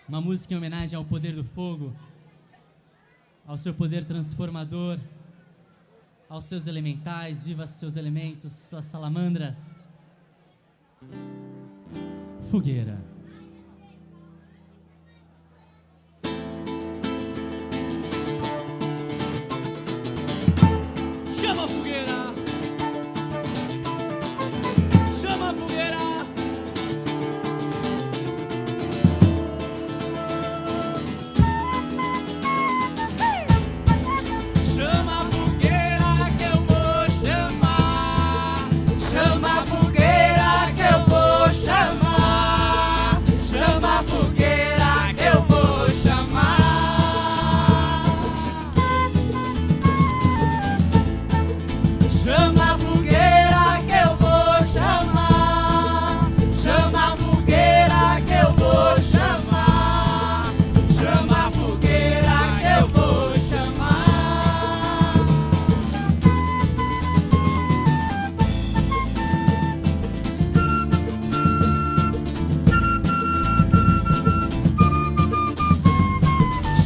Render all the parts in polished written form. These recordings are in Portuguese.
Uma música em homenagem ao poder do fogo, ao seu poder transformador, aos seus elementais. Viva seus elementos, suas salamandras. Fogueira. Chama a fogueira! Chama a fogueira! Chama a fogueira que eu vou chamar. Chama a fogueira que eu vou chamar. Chama a fogueira que eu vou chamar. Chama a fogueira que eu vou chamar. Chama a fogueira que eu vou chamar. Chama a fogueira que eu vou chamar.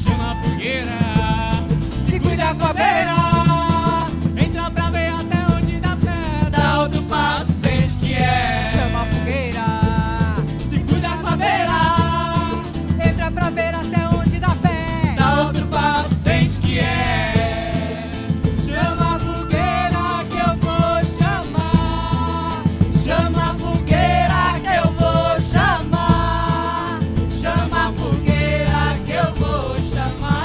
Chama a fogueira, se cuida com a beira. Entra pra ver até onde dá pé. Dá outro passo, sente que é. Chama a fogueira, Se cuida com a beira. entra pra ver até onde dá pé. Dá outro passo, sente que é. Chama a fogueira que eu vou chamar. Chama a fogueira que eu vou chamar. Chama a fogueira que eu vou chamar.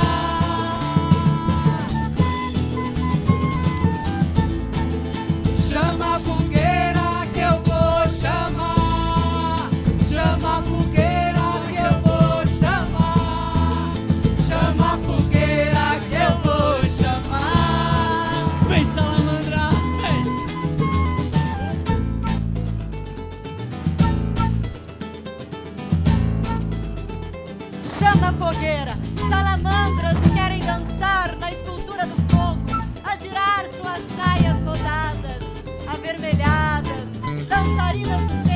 Chama a fogueira que eu vou chamar. Chama a fogueira que eu vou chamar. Chama a fogueira que eu vou chamar. Vem, salamandra, vem! Chama a fogueira, salamandras querem dançar na escultura do fogo, a girar suas saias rodadas, avermelhadas, dançarinas do tempo.